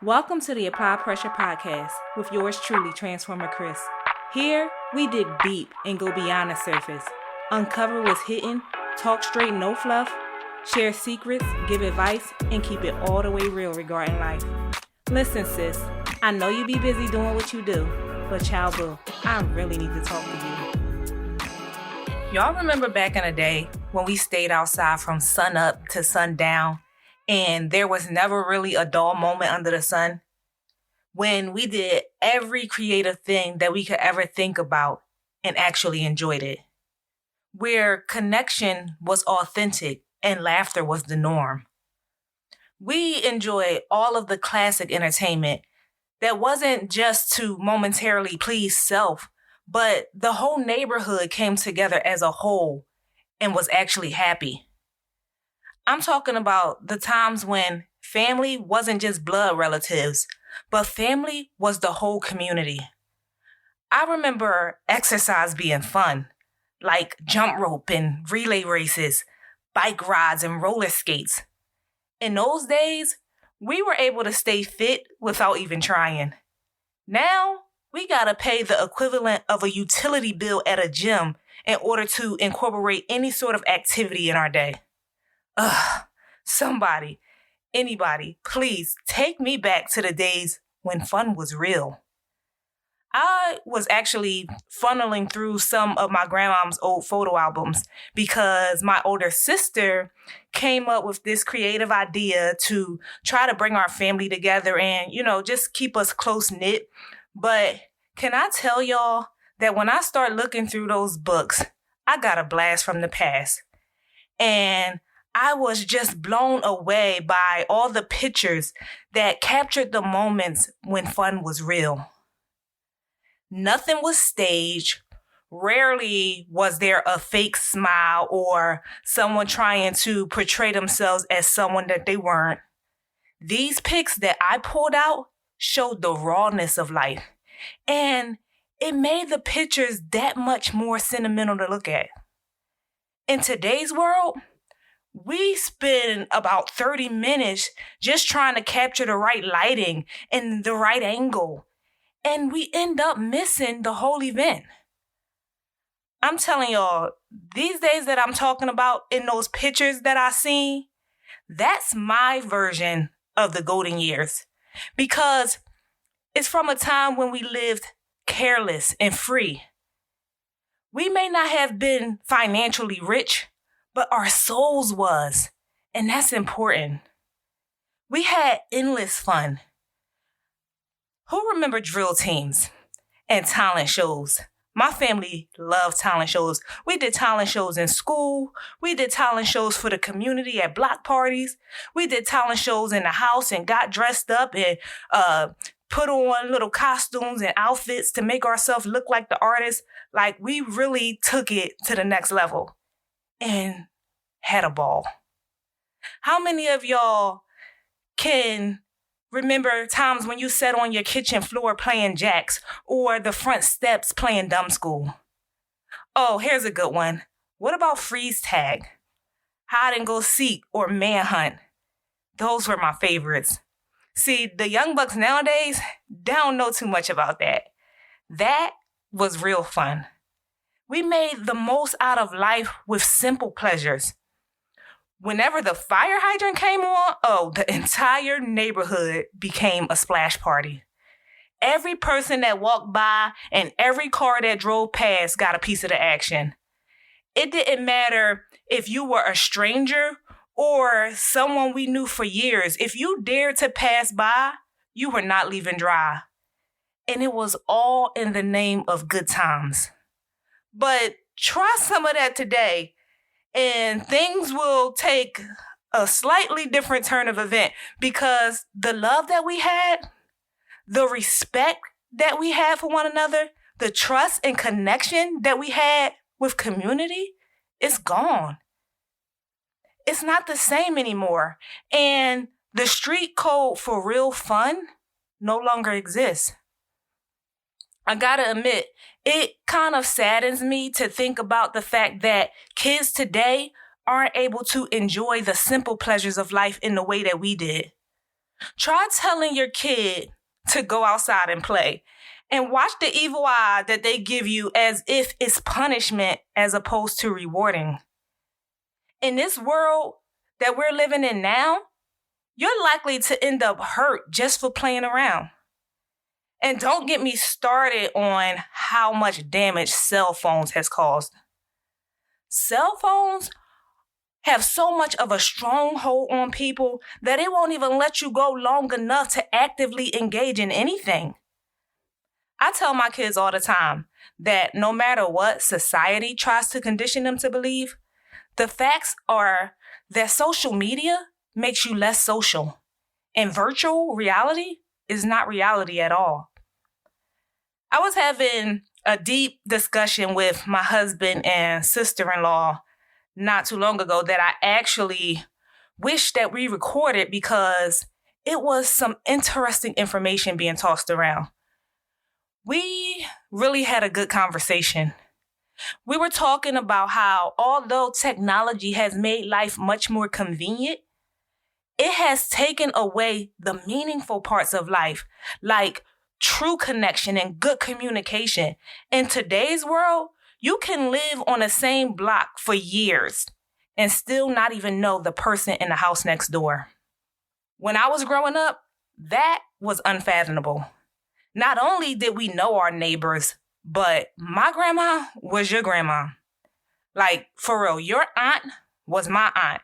Welcome to the Apply Pressure Podcast with yours truly, Transformer Chris. Here, we dig deep and go beyond the surface, uncover what's hidden, talk straight, no fluff, share secrets, give advice, and keep it all the way real regarding life. Listen, sis, I know you be busy doing what you do, but child boo, I really need to talk to you. Y'all remember back in the day when we stayed outside from sun up to sundown? And there was never really a dull moment under the sun, when we did every creative thing that we could ever think about and actually enjoyed it, where connection was authentic and laughter was the norm. We enjoyed all of the classic entertainment that wasn't just to momentarily please self, but the whole neighborhood came together as a whole and was actually happy. I'm talking about the times when family wasn't just blood relatives, but family was the whole community. I remember exercise being fun, like jump rope and relay races, bike rides and roller skates. In those days, we were able to stay fit without even trying. Now, we gotta pay the equivalent of a utility bill at a gym in order to incorporate any sort of activity in our day. Somebody, anybody, please take me back to the days when fun was real. I was actually funneling through some of my grandmom's old photo albums because my older sister came up with this creative idea to try to bring our family together and, just keep us close knit. But can I tell y'all that when I start looking through those books, I got a blast from the past. And I was just blown away by all the pictures that captured the moments when fun was real. Nothing was staged. Rarely was there a fake smile or someone trying to portray themselves as someone that they weren't. These pics that I pulled out showed the rawness of life, and it made the pictures that much more sentimental to look at. In today's world, we spend about 30 minutes just trying to capture the right lighting and the right angle, and we end up missing the whole event. I'm telling y'all, these days that I'm talking about in those pictures that I see, that's my version of the golden years, because it's from a time when we lived careless and free. We may not have been financially rich, but our souls was, and that's important. We had endless fun. Who remember drill teams and talent shows? My family loved talent shows. We did talent shows in school. We did talent shows for the community at block parties. We did talent shows in the house and got dressed up and put on little costumes and outfits to make ourselves look like the artists. Like, we really took it to the next level and had a ball. How many of y'all can remember times when you sat on your kitchen floor playing jacks or the front steps playing dumb school? Oh, here's a good one. What about freeze tag, hide and go seek, or manhunt? Those were my favorites. See, the young bucks nowadays don't know too much about that. That was real fun. We made the most out of life with simple pleasures. Whenever the fire hydrant came on, the entire neighborhood became a splash party. Every person that walked by and every car that drove past got a piece of the action. It didn't matter if you were a stranger or someone we knew for years. If you dared to pass by, you were not leaving dry. And it was all in the name of good times. But try some of that today, and things will take a slightly different turn of event, because the love that we had, the respect that we had for one another, the trust and connection that we had with community, is gone. It's not the same anymore. And the street code for real fun no longer exists. I gotta admit, it kind of saddens me to think about the fact that kids today aren't able to enjoy the simple pleasures of life in the way that we did. Try telling your kid to go outside and play and watch the evil eye that they give you as if it's punishment as opposed to rewarding. In this world that we're living in now, you're likely to end up hurt just for playing around. And don't get me started on how much damage cell phones has caused. Cell phones have so much of a stronghold on people that it won't even let you go long enough to actively engage in anything. I tell my kids all the time that no matter what society tries to condition them to believe, the facts are that social media makes you less social, and virtual reality is not reality at all. I was having a deep discussion with my husband and sister-in-law not too long ago that I actually wish that we recorded because it was some interesting information being tossed around. We really had a good conversation. We were talking about how although technology has made life much more convenient, it has taken away the meaningful parts of life, like true connection and good communication. In today's world, you can live on the same block for years and still not even know the person in the house next door. When I was growing up, that was unfathomable. Not only did we know our neighbors, but my grandma was your grandma. Like, for real, your aunt was my aunt.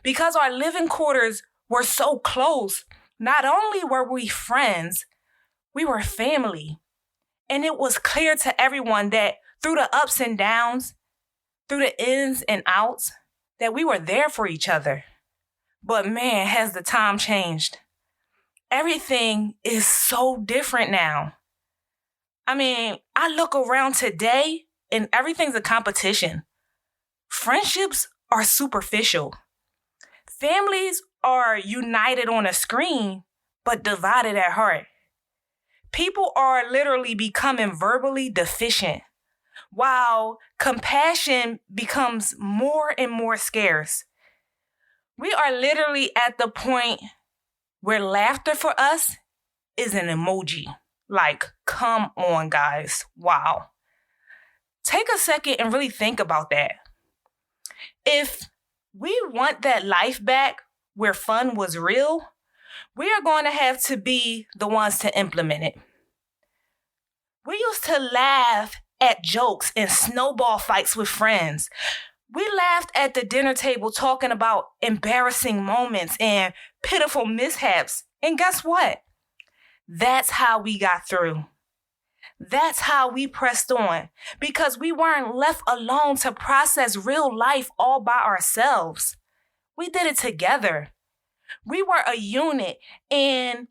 Because our living quarters were so close, not only were we friends, we were family. And it was clear to everyone that through the ups and downs, through the ins and outs, that we were there for each other. But man, has the time changed. Everything is so different now. I mean, I look around today and everything's a competition. Friendships are superficial. Families are united on a screen, but divided at heart. People are literally becoming verbally deficient, while compassion becomes more and more scarce. We are literally at the point where laughter for us is an emoji. Like, come on, guys. Wow. Take a second and really think about that. If we want that life back where fun was real, we are going to have to be the ones to implement it. We used to laugh at jokes and snowball fights with friends. We laughed at the dinner table talking about embarrassing moments and pitiful mishaps. And guess what? That's how we got through. That's how we pressed on, because we weren't left alone to process real life all by ourselves. We did it together. We were a unit, and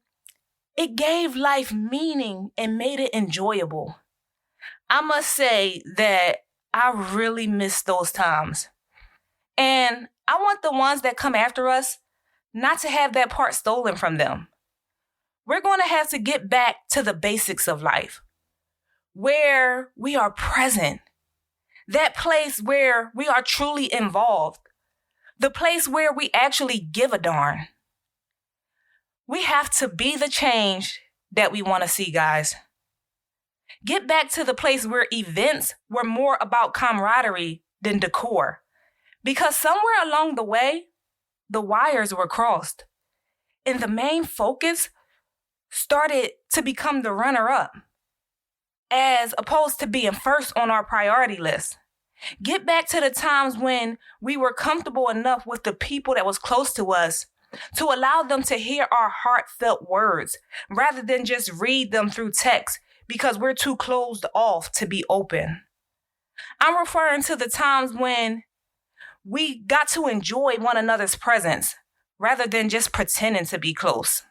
it gave life meaning and made it enjoyable. I must say that I really miss those times. And I want the ones that come after us not to have that part stolen from them. We're going to have to get back to the basics of life, where we are present, that place where we are truly involved, the place where we actually give a darn. We have to be the change that we want to see, guys. Get back to the place where events were more about camaraderie than decor, because somewhere along the way, the wires were crossed, and the main focus started to become the runner-up, as opposed to being first on our priority list. Get back to the times when we were comfortable enough with the people that was close to us to allow them to hear our heartfelt words rather than just read them through text because we're too closed off to be open. I'm referring to the times when we got to enjoy one another's presence rather than just pretending to be close.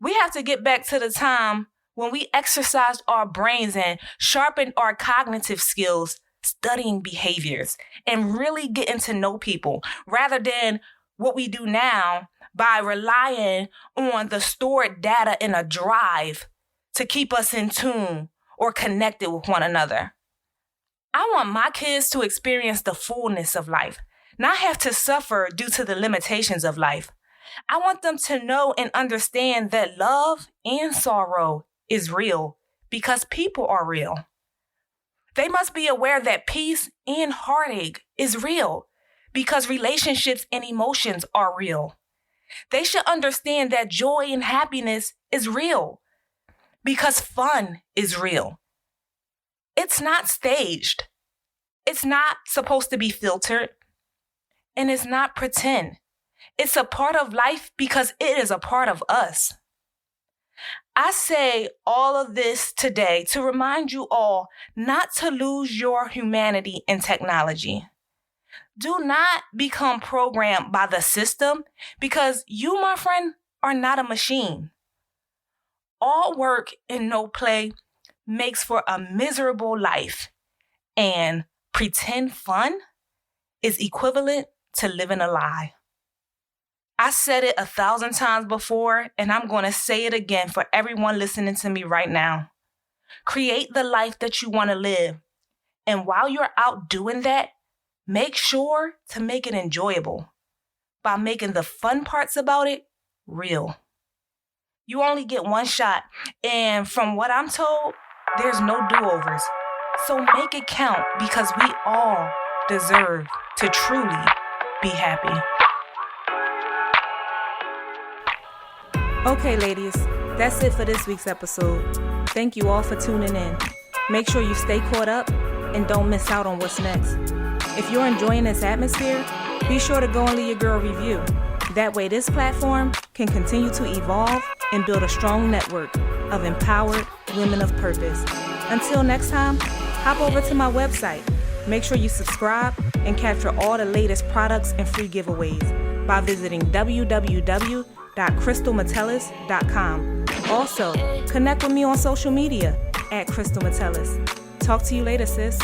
We have to get back to the time when we exercised our brains and sharpened our cognitive skills, studying behaviors and really getting to know people rather than what we do now by relying on the stored data in a drive to keep us in tune or connected with one another. I want my kids to experience the fullness of life, not have to suffer due to the limitations of life. I want them to know and understand that love and sorrow is real because people are real. They must be aware that peace and heartache is real because relationships and emotions are real. They should understand that joy and happiness is real because fun is real. It's not staged. It's not supposed to be filtered. And it's not pretend. It's a part of life because it is a part of us. I say all of this today to remind you all not to lose your humanity in technology. Do not become programmed by the system because you, my friend, are not a machine. All work and no play makes for a miserable life, and pretend fun is equivalent to living a lie. I said it 1,000 times before, and I'm going to say it again for everyone listening to me right now. Create the life that you want to live. And while you're out doing that, make sure to make it enjoyable by making the fun parts about it real. You only get one shot, and from what I'm told, there's no do-overs. So make it count because we all deserve to truly be happy. Okay, ladies, that's it for this week's episode. Thank you all for tuning in. Make sure you stay caught up and don't miss out on what's next. If you're enjoying this atmosphere, be sure to go and leave your girl a review. That way this platform can continue to evolve and build a strong network of empowered women of purpose. Until next time, hop over to my website. Make sure you subscribe and capture all the latest products and free giveaways by visiting www.crystalmetellus.com. Also, connect with me on social media @CrystalMetellus. Talk to you later, sis.